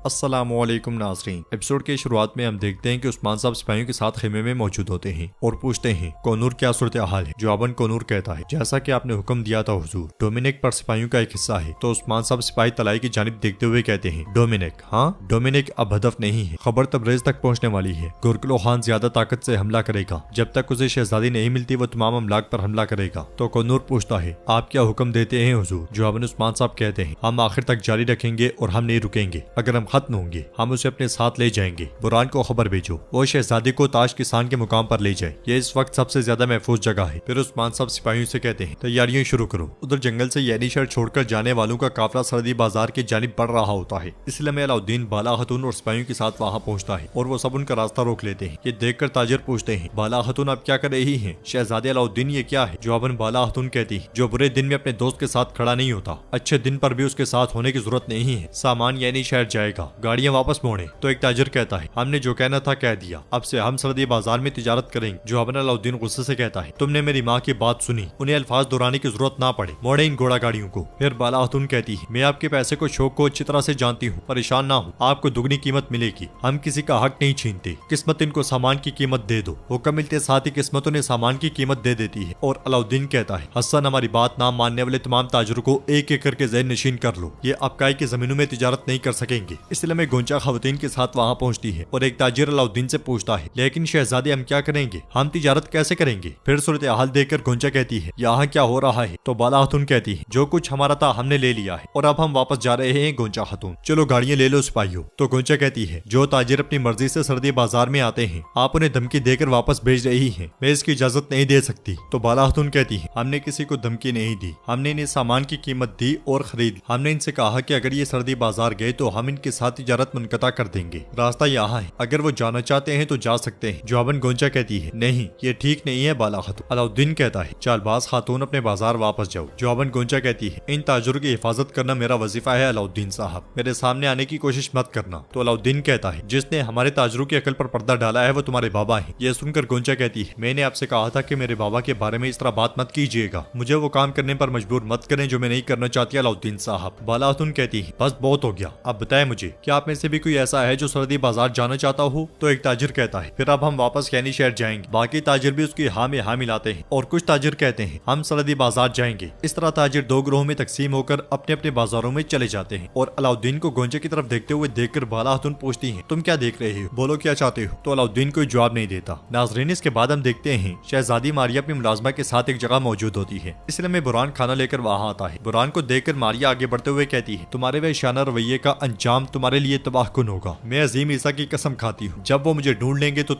अस्सलामुअलैकुम नाज़रीन। एपिसोड के शुरुआत में हम देखते हैं कि उस्मान साहब सिपाहियों के साथ खेमे में मौजूद होते हैं और पूछते हैं कोनूर क्या सूरत हाल है। जवाबन कोनूर कहता है जैसा कि आपने हुक्म दिया था हुजूर, डोमिनिक पर सिपाहियों का एक हिस्सा है। तो उस्मान साहब सिपाही तलाई की जानिब देखते हुए कहते हैं डोमिनिक, हाँ डोमिनिक अब हदफ नहीं है, खबर तबरेज तक पहुँचने वाली है। गुरकलो खान ज्यादा ताकत से हमला करेगा, जब तक उसे शहजादी नहीं मिलती वो तमाम अमलाक पर हमला करेगा। तो कोनूर पूछता है आप क्या हुक्म देते हैं हुजूर। जवाबन उस्मान साहब कहते हैं हम आखिर तक जारी रखेंगे और हम नहीं रुकेंगे, अगर हम खत्म होंगे हम उसे अपने साथ ले जाएंगे। बुरान को खबर भेजो वो शहजादी को ताश किसान के मुकाम पर ले जाए, ये इस वक्त सबसे ज्यादा महफूज जगह है। फिर उस्मान साहब सिपाहियों से कहते हैं तैयारियां शुरू करो। उधर जंगल से यैनी शहर छोड़कर जाने वालों का काफिला सरहदी बाजार की जानिब बढ़ रहा होता है। इसलिए में अलाउद्दीन बाला खतून और सिपाहियों के साथ वहाँ पहुँचता है और वो सब उनका रास्ता रोक लेते हैं। ये देखकर ताजिर पूछते हैं बाला खतून आप क्या कर रही है? शहजादे अलाउद्दीन ये क्या है? जवाबन बाला खतून कहती है जो बुरे दिन में अपने दोस्त के साथ खड़ा नहीं होता, अच्छे दिन पर भी उसके साथ होने की जरूरत नहीं है। सामान यानी शहर जाएगा, गाड़ियां वापस मोड़े। तो एक ताजिर कहता है हमने जो कहना था कह दिया, अब से हम सरहदी बाजार में तिजारत करेंगे। जवाबन अलाउद्दीन गुस्से से कहता है तुमने मेरी माँ की बात सुनी, उन्हें अल्फाज दोहराने की जरूरत ना पड़े, मोड़े इन घोड़ा गाड़ियों को। फिर बाला खातून कहती है मैं आपके पैसे को शौक को अच्छी तरह से जानती हूँ, परेशान ना हो, आपको दुगनी कीमत मिलेगी। हम किसी का हक नहीं छीनते, किस्मत इनको सामान की कीमत दे दो। हुक्म मिलते साथ ही किस्मतों ने सामान की कीमत दे देती है। और अलाउद्दीन कहता है हसन हमारी बात ना मानने वाले तमाम ताजिरों को एक एक करके ज़हन नशीन कर लो, ये अबकाई की जमीनों में तिजारत नहीं कर सकेंगे। इसलिए मैं गोंचा खवातीन के साथ वहाँ पहुँचती है और एक ताजिर अलाउद्दीन से पूछता है लेकिन शहजादे हम क्या करेंगे, हम तिजारत कैसे करेंगे? फिर सूरत हाल देखकर गोंचा कहती है यहाँ क्या हो रहा है? तो बाला खातून कहती है जो कुछ हमारा था हमने ले लिया है और अब हम वापस जा रहे हैं गोंचा खातून, चलो गाड़ियां ले लो सिपाहियों। तो गोंचा कहती है जो ताजिर अपनी मर्जी से सरदी बाजार में आते हैं आप उन्हें धमकी देकर वापस भेज रही है, मैं इसकी इजाजत नहीं दे सकती। तो बाला खातून कहती है हमने किसी को धमकी नहीं दी, हमने इन्हें सामान की कीमत दी और खरीद। हमने इनसे कहा कि अगर ये सरदी बाजार गए तो हम इनके साथ तिजारत मुनक़ता कर देंगे, रास्ता यहाँ है, अगर वो जाना चाहते हैं तो जा सकते हैं। जवाबन गोंचा कहती है नहीं ये ठीक नहीं है बाला खातून। अलाउद्दीन कहता है चालबाज खातून अपने बाजार वापस जाओ। जवाबन गोंचा कहती है इन ताजुरों की हिफाजत करना मेरा वजीफा है अलाउद्दीन साहब, मेरे सामने आने की कोशिश मत करना। तो अलाउद्दीन कहता है जिसने हमारे ताजुरों की अकल पर पर्दा डाला है वो तुम्हारे बाबा है। ये सुनकर गोंचा कहती है मैंने आपसे कहा था कि मेरे बाबा के बारे में इस तरह बात मत कीजिएगा, मुझे वो काम करने पर मजबूर मत करें जो मैं नहीं करना चाहती अलाउद्दीन साहब। बाला खातून कहती है बस बहुत हो गया, अब बताए मुझे क्या आप में से भी कोई ऐसा है जो सरहदी बाजार जाना चाहता हो? तो एक ताजिर कहता है फिर अब हम वापस यैनी शहर जाएंगे। बाकी ताजिर भी उसकी हाँ में हाँ मिलाते हैं और कुछ ताजिर कहते हैं हम सरहदी बाजार जाएंगे। इस तरह ताजिर दो ग्रोह में तकसीम होकर अपने अपने बाजारों में चले जाते हैं। और अलाउद्दीन को गोंचे की तरफ देखते हुए देखकर बाला खातून पूछती है तुम क्या देख रहे हो, बोलो क्या चाहते हो? तो अलाउद्दीन कोई जवाब नहीं देता। नाज़रीन इसके बाद हम देखते हैं शहजादी मारिया अपनी मुलाजमा के साथ एक जगह मौजूद होती है, इसलिए में बुरान खाना लेकर वहाँ आता है। बुरान को देखकर मारिया आगे बढ़ते हुए कहती है तुम्हारे वह शाना रवैये का अंजाम तुम्हारे लिए तबाहकुन होगा। मैं अजीम ईसा की कसम खाती हूँ जब वो मुझे ढूंढ लेंगे तो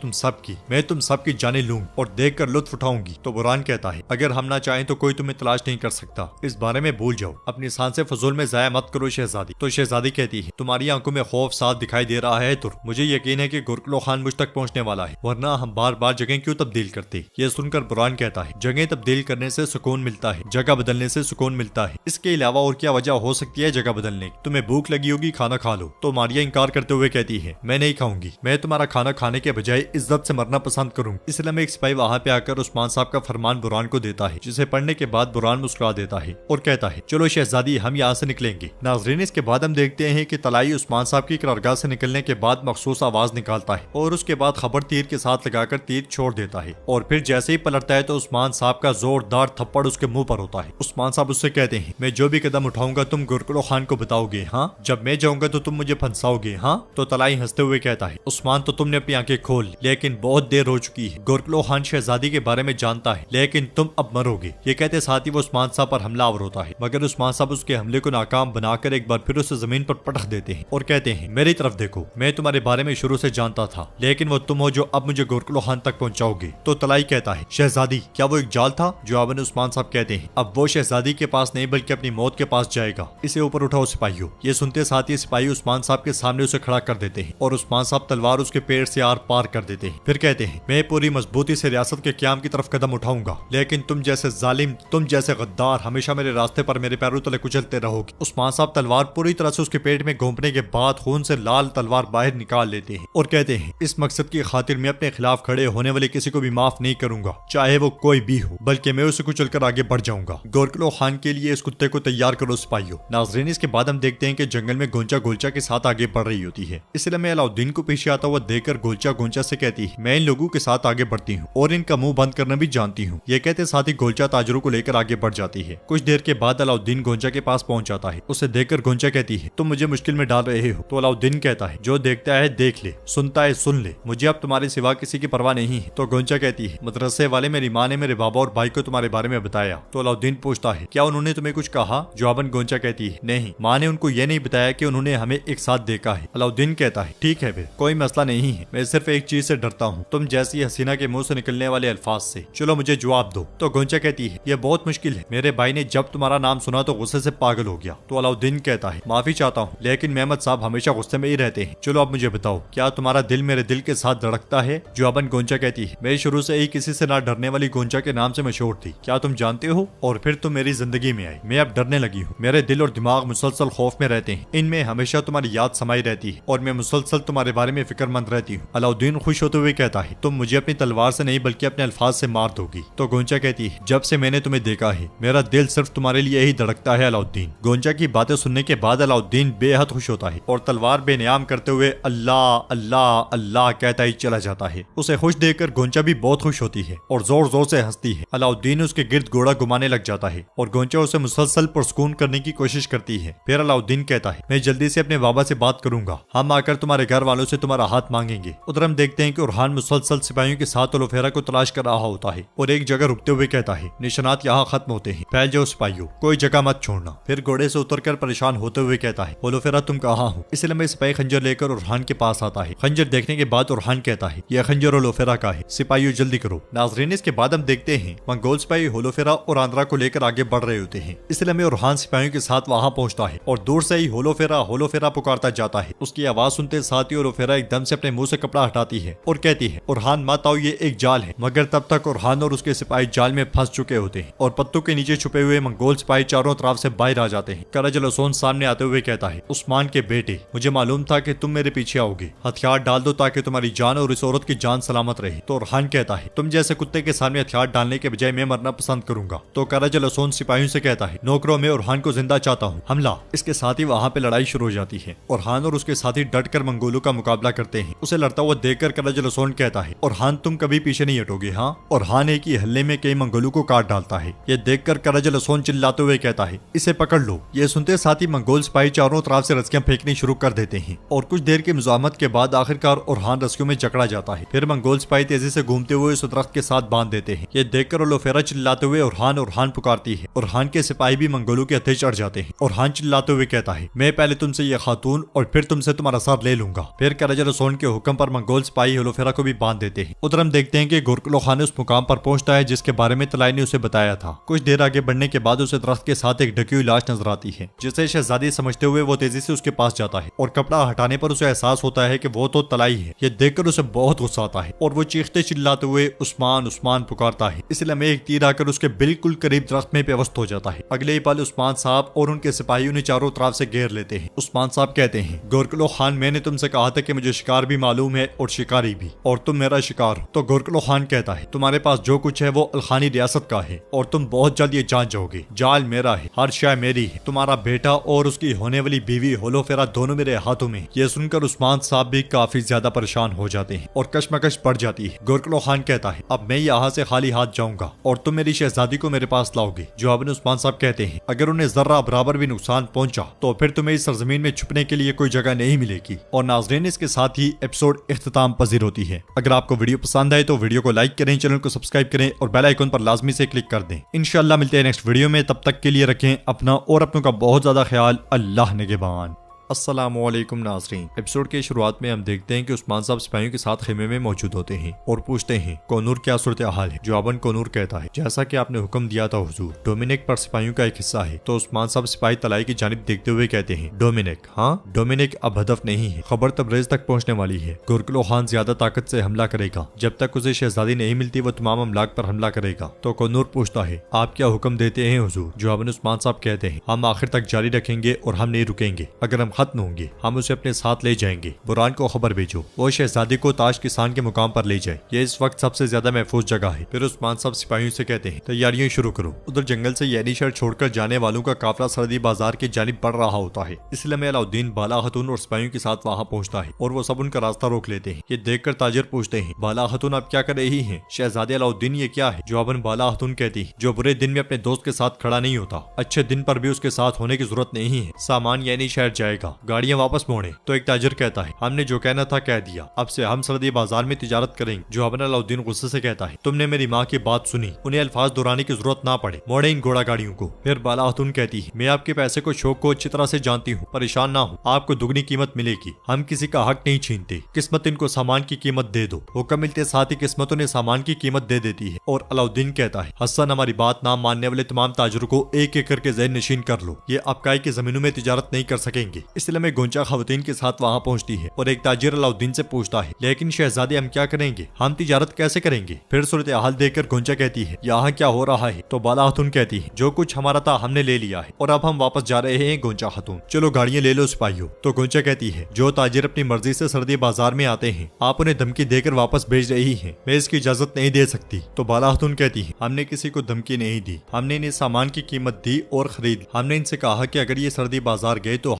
मैं तुम सबकी जाने लूंगी और देखकर लुत्फ उठाऊंगी। तो बुरान कहता है अगर हम ना चाहें तो कोई तुम्हें तलाश नहीं कर सकता, इस बारे में भूल जाओ, अपनी सांसें फजूल में जाया मत करो शहजादी। तो शहजादी कहती है तुम्हारी आंखों में खौफ साथ दिखाई दे रहा है तुर, मुझे यकीन है कि गुरकलो खान मुझ तक पहुंचने वाला है, वरना हम बार बार जगह क्यों तब्दील करते? ये सुनकर बुरान कहता है जगह तब्दील करने से सुकून मिलता है, जगह बदलने से सुकून मिलता है, इसके अलावा और क्या वजह हो सकती है जगह बदलने की? तुम्हें भूख लगी होगी, खाना खा लो। तो मारिया इंकार करते हुए कहती है मैं नहीं खाऊंगी, मैं तुम्हारा खाना खाने के बजाय इज्जत से मरना पसंद करूंगी। इसलिए में एक सिपाही वहाँ पे आकर उस्मान साहब का फरमान बुरान को देता है, जिसे पढ़ने के बाद बुरान मुस्कुरा देता है और कहता है चलो शहजादी हम यहाँ से निकलेंगे। नाज़रीन इसके बाद हम देखते हैं कि तलाई उस्मान साहब की करारगाह से निकलने के बाद मखसूस आवाज निकालता है और उसके बाद खबर तीर के साथ लगाकर तीर छोड़ देता है और फिर जैसे ही पलटता है तो उस्मान साहब का जोरदार थप्पड़ उसके मुंह पर होता है। उस्मान साहब उससे कहते हैं मैं जो भी कदम उठाऊंगा तुम गुरकलो खान को बताओगे, हाँ जब मैं जाऊंगा तो तुम मुझे फंसाओगे, हाँ? तो तलाई हंसते हुए कहता है उस्मान तो तुमने अपनी आंखें खोल लेकिन बहुत देर हो चुकी है, गुरकलो खान शहजादी के बारे में जानता है लेकिन तुम अब मरोगे। ये कहते साथ ही वो उस्मान साहब पर हमलावर होता है, मगर उस्मान साहब उसके हमले को नाकाम बनाकर एक बार फिर उसे जमीन पर पटक देते हैं और कहते हैं मेरी तरफ देखो, मैं तुम्हारे बारे में शुरू से जानता था लेकिन वो तुम हो जो अब मुझे गुरकलो खान तक पहुंचाओगे। तो तलाई कहता है शहजादी क्या वो एक जाल था? जवाबन उस्मान साहब कहते हैं अब वो शहजादी के पास नहीं बल्कि अपनी मौत के पास जाएगा, इसे ऊपर उठाओ सिपाहियों। ये सुनते साथ ही सिपाही उस्मान साहब के सामने उसे खड़ा कर देते हैं और उस्मान साहब तलवार उसके पेट से आर पार कर देते हैं। फिर कहते हैं मैं पूरी मजबूती से रियासत के क्याम की तरफ कदम उठाऊंगा लेकिन तुम जैसे जालिम, तुम जैसे गद्दार हमेशा मेरे रास्ते पर मेरे पैरों तले कुचलते रहोगे। उस्मान साहब तलवार पूरी तरह से उसके पेट में घोंपने के बाद खून से लाल तलवार बाहर निकाल लेते हैं और कहते हैं इस मकसद की खातिर मैं अपने खिलाफ खड़े होने वाले किसी को भी माफ नहीं करूंगा, चाहे वो कोई भी हो, बल्कि मैं उसे कुचलकर आगे बढ़ जाऊंगा। गुरकलो खान के लिए इस कुत्ते को तैयार करो सिपाहियों। नाज़रीन इसके बाद हम देखते हैं कि जंगल में गोंचा गोलचा के साथ आगे बढ़ रही होती है। इसलिए मैं अलाउद्दीन को पीछे आता हुआ देखकर गोलचा गोंचा से कहती है, मैं इन लोगों के साथ आगे बढ़ती हूँ और इनका मुंह बंद करना भी जानती हूँ। ये कहते साथ ही गोलचा ताजरों को लेकर आगे बढ़ जाती है। कुछ देर के बाद अलाउद्दीन गोंचा के पास पहुंच जाता है। उसे देखकर गोंचा कहती है, तुम मुझे मुश्किल में डाल रहे हो। तो अलाउद्दीन कहता है, जो देखता है देख ले, सुनता है सुन ले, मुझे अब तुम्हारे सिवा किसी की परवाह नहीं है। तो गोंचा कहती है, मदरसे वाले मेरी माँ ने मेरे बाबा और भाई को तुम्हारे बारे में बताया। तो अलाउद्दीन पूछता है, क्या उन्होंने तुम्हें कुछ कहा? जवाबन गोंचा कहती है, नहीं, माँ ने उनको ये नहीं बताया कि उन्होंने हमें एक साथ देखा है। अलाउद्दीन कहता है, ठीक है फिर कोई मसला नहीं है, मैं सिर्फ एक चीज से डरता हूँ, तुम जैसी हसीना के मुंह से निकलने वाले अल्फाज से। चलो मुझे जवाब दो। तो गोंचा कहती है, यह बहुत मुश्किल है, मेरे भाई ने जब तुम्हारा नाम सुना तो गुस्से से पागल हो गया। तो अलाउद्दीन कहता है, माफी चाहता हूँ, लेकिन मेहमद साहब हमेशा गुस्से में ही रहते हैं। चलो अब मुझे बताओ, क्या तुम्हारा दिल मेरे दिल के साथ धड़कता है? जवाबन गोंचा कहती है, मैं शुरू से ही किसी से ना डरने वाली गोंचा के नाम से मशहूर थी, क्या तुम जानते हो? और फिर तुम मेरी जिंदगी में आई, मैं अब डरने लगी हूँ। मेरे दिल और दिमाग मुसलसल खौफ में रहते हैं, इनमें हमेशा तुम्हारी याद समाई रहती है और मैं मुसलसल तुम्हारे बारे में फिक्रमंद रहती हूँ। अलाउद्दीन खुश होते हुए कहता है, तुम मुझे अपनी तलवार से नहीं बल्कि अपने अल्फाज से मार दोगी। तो गोंचा कहती है, जब से मैंने तुम्हें देखा है मेरा दिल सिर्फ तुम्हारे लिए ही धड़कता है अलाउद्दीन। गोंचा की बातें सुनने के बाद अलाउद्दीन बेहद खुश होता है और तलवार बेनियाम करते हुए अल्लाह अल्लाह अल्लाह कहता ही चला जाता है। उसे खुश देखकर गोंचा भी बहुत खुश होती है और जोर जोर से हंसती है। अलाउद्दीन उसके गिर्द घोड़ा घुमाने लग जाता है और गोंचा उसे मुसलसल पुरस्कून करने की कोशिश करती है। फिर अलाउद्दीन कहता है, मैं जल्दी से अपने बाबा से बात करूंगा, हम आकर तुम्हारे घर वालों से तुम्हारा हाथ मांगेंगे। उधर हम देखते हैं कि उरहान मुसलसल सिपाहियों के साथ ओलोफेरा को तलाश कर रहा होता है और एक जगह रुकते हुए कहता है, निशानात यहाँ खत्म होते हैं, फैल जाओ सिपाहियों, कोई जगह मत छोड़ना। फिर घोड़े से उतरकर परेशान होते हुए कहता है, ओलोफेरा तुम कहाँ हो? इसलिए मैं सिपाही खंजर लेकर उरहान के पास आता है। खंजर देखने के बाद उरहान कहता है, यह खंजर ओलोफेरा का है, सिपाहियों जल्दी करो। नाजरीन, इसके बाद हम देखते हैं मंगोल सिपाही होलोफेरा और आंद्रा को लेकर आगे बढ़ रहे होते हैं। इसलिए में उरहान सिपाहियों के साथ वहां पहुंचता है और दूर से ही होलोफेरा होलोफेरा पुकारता जाता है। उसकी आवाज सुनते साथ ही होलोफेरा एकदम से अपने मुंह से कपड़ा हटाती है और कहती है, उरहान मत आओ, ये एक जाल है। मगर तब तक उरहान और उसके सिपाही जाल में फंस चुके होते हैं और पत्तों के नीचे छुपे हुए मंगोल सिपाही चारों तरफ से बाहर आ जाते हैं। करजल ओसोन सामने आते हुए कहता है, उस्मान के बेटे, मुझे मालूम था कि तुम मेरे पीछे आओगे, हथियार डाल दो ताकि तुम्हारी जान और इस औरत की जान सलामत रहे। तो उरहान कहता है, तुम जैसे कुत्ते के सामने हथियार डालने के बजाय मैं मरना पसंद करूंगा। तो करजल ओसोन सिपाहियों से कहता है, नौकरों में उरहान को जिंदा चाहता हूँ, हमला। इसके साथ ही वहाँ पे लड़ाई शुरू हो जाती है। उरहान और उसके साथी डट कर मंगोलों का मुकाबला करते हैं। उसे लड़ता हुआ देखकर करजल ओसोन कहता है, उरहान तुम कभी पीछे नहीं हटोगे? हाँ। उरहान एक ही हल्ले में कई मंगोलों को काट डालता है। ये देखकर करजल ओसोन चिल्लाते हुए कहता है, इसे पकड़ लो। ये सुनते साथ ही मंगोल सिपाही चारों तरफ से रस्सियां फेंकनी शुरू कर देते हैं और कुछ देर की मुजाहमत के बाद आखिरकार उरहान रस्सियों में जकड़ा जाता है। फिर मंगोल सिपाही तेजी से घूमते हुए उस दरख्त के साथ बांध देते हैं। ये देखकर ओलोफेरा चिल्लाते हुए उरहान उरहान पुकारती है। उरहान के सिपाही भी मंगोलों के हथे चढ़ जाते हैं। उरहान चिल्लाते हुए कहता है, मैं पहले तुमसे ये खातून और फिर तुमसे तुम्हारा सर ले लूंगा। फिर करजल ओसोन के हुक्म पर मंगोल सिपाही ओलोफेरा को भी बांध देते हैं। उधर हम देखते हैं कि गुरकुलो खान उस मुकाम पर पहुंचता है जिसके बारे में तलाई ने उसे बताया था। कुछ देर आगे बढ़ने के बाद उसे दरख्त के साथ एक ढकी हुई लाश नजर आती है, जिसे शहजादी समझते हुए वो तेजी से उसके पास जाता है और कपड़ा हटाने पर उसे एहसास होता है कि वो तो तलाई है। ये देखकर उसे बहुत गुस्सा आता है और वो चीखते चिल्लाते हुए उस्मान उस्मान पुकारता है। इसलिए में एक तीर आकर उसके बिल्कुल करीब दरख्त में बेवस्त हो जाता है। अगले ही पल उस्मान साहब और उनके सिपाहियों ने चारों तरफ से घेर लेते हैं। उस्मान साहब कहते हैं, गुरकुलो खान, मैंने तुमसे कहा था कि मुझे शिकार भी मालूम है और शिकारी भी, और तुम मेरा शिकार हो। तो गुरकुलो खान कहता है, तुम्हारे पास जो कुछ है वो अलखानी रियासत का है और तुम बहुत जल्द ये जान जाओगे। जाल मेरा है, हर शय मेरी है, तुम्हारा बेटा और उसकी होने वाली बीवी होलोफेरा दोनों मेरे हाथों में। ये सुनकर उस्मान साहब भी काफी ज्यादा परेशान हो जाते हैं और कशमकश बढ़ जाती है। गुरकुलो खान कहता है, अब मैं यहाँ से खाली हाथ जाऊंगा और तुम मेरी शहजादी को मेरे पास लाओगे। जवाबन उस्मान साहब कहते हैं, अगर उन्हें जर्रा बराबर भी नुकसान पहुंचा तो फिर तुम्हें इस सरजमीन में छुपने के लिए कोई जगह नहीं मिलेगी। और नाजरीन, इसके साथ ही एपिसोड इख्तिताम पजीर होती है। अगर आपको वीडियो पसंद आए तो वीडियो को लाइक करें, चैनल को सब्सक्राइब करें और बेल आइकन पर लाजमी से क्लिक कर दें। इंशाल्लाह मिलते हैं नेक्स्ट वीडियो में, तब तक के लिए रखें अपना और अपनों का बहुत ज्यादा ख्याल। अल्लाह निगहबान। अस्सलामुअलैकुम नाज़रीन। एपिसोड के शुरुआत में हम देखते हैं कि उस्मान साहब सिपाहियों के साथ खेमे में मौजूद होते हैं और पूछते हैं, कोनूर क्या सूरत हाल है? जवाबन कोनूर कहता है, जैसा कि आपने हुक्म दिया था हुजूर, डोमिनिक पर सिपाहियों का एक हिस्सा है। तो उस्मान साहब सिपाही तलाई की जानिब देखते हुए कहते हैं, डोमिनिक? हाँ, डोमिनिक अब हदफ नहीं है, खबर तबरेज तक पहुँचने वाली है। गुरकुलो खान ज्यादा ताकत से हमला करेगा, जब तक उसे शहजादी नहीं मिलती वो तमाम अमलाक पर हमला करेगा। तो कोनूर पूछता है, आप क्या हुक्म देते हैं हुजूर? जवाबन उस्मान साहब कहते हैं, हम आखिर तक जारी रखेंगे और हम नहीं रुकेंगे। अगर हम खत्म होंगे हम उसे अपने साथ ले जाएंगे। बुरान को खबर भेजो वो शहजादी को ताश किसान के मुकाम पर ले जाए, ये इस वक्त सबसे ज्यादा महफूज जगह है। फिर उस्मान साहब सिपाहियों से कहते हैं तैयारियां शुरू करो। उधर जंगल से यानी शहर छोड़कर जाने वालों का काफिला सरहदी बाजार की जानिब बढ़ रहा होता है। इसलिए में अलाउद्दीन बाला खातून और सिपाहियों के साथ वहाँ पहुँचता है और वो सब उनका रास्ता रोक लेते हैं। ये देखकर ताजिर पूछते हैं बाला खातून आप क्या कर रही हैं? शहजादे अलाउद्दीन ये क्या है? जवाबन बाला खातून कहती है जो बुरे दिन में अपने दोस्त के साथ खड़ा नहीं होता, अच्छे दिन पर भी उसके साथ होने की जरूरत नहीं है। सामान यानी शहर जाएगा, गाड़ियाँ वापस मोड़े। तो एक ताजिर कहता है हमने जो कहना था कह दिया, अब से हम सरहदी बाजार में तिजारत करेंगे। जवाबन अलाउद्दीन गुस्से से कहता है तुमने मेरी माँ की बात सुनी, उन्हें अल्फाज दोहराने की जरूरत ना पड़े, मोड़े इन घोड़ा गाड़ियों को। फिर बाला खातून कहती है मैं आपके पैसे को शौक को अच्छी तरह से जानती हूँ, परेशान ना हो, आपको दुगनी कीमत मिलेगी। हम किसी का हक नहीं छीनते, किस्मत इनको सामान की कीमत दे दो। हुक्म मिलते साथ ही किस्मत उन्हें सामान की कीमत दे देती है। और अलाउद्दीन कहता है हसन हमारी बात ना मानने वाले तमाम ताजरों को एक एक करके ज़हन नशीन कर लो, ये अबकाई की जमीनों में तिजारत नहीं कर सकेंगे। इसलिए मैं गोंचा खवातीन के साथ वहाँ पहुँचती है और एक ताजिर अलाउद्दीन से पूछता है लेकिन शहजादे हम क्या करेंगे, हम तिजारत कैसे करेंगे? फिर सूरत हाल देखकर गोंचा कहती है यहाँ क्या हो रहा है? तो बाला खातून कहती है जो कुछ हमारा था हमने ले लिया है और अब हम वापस जा रहे हैं गोंचा खातून, चलो गाड़ियाँ ले लो सिपाहियों। तो गोंचा कहती है जो ताजिर अपनी मर्जी से सरहदी बाजार में आते हैं आप उन्हें धमकी देकर वापस भेज रही हैं, मैं इसकी इजाजत नहीं दे सकती। तो बाला खातून कहती है हमने किसी को धमकी नहीं दी, हमने इन्हें सामान की कीमत दी और खरीद। हमने इनसे कहा कि अगर ये सरहदी बाजार गए तो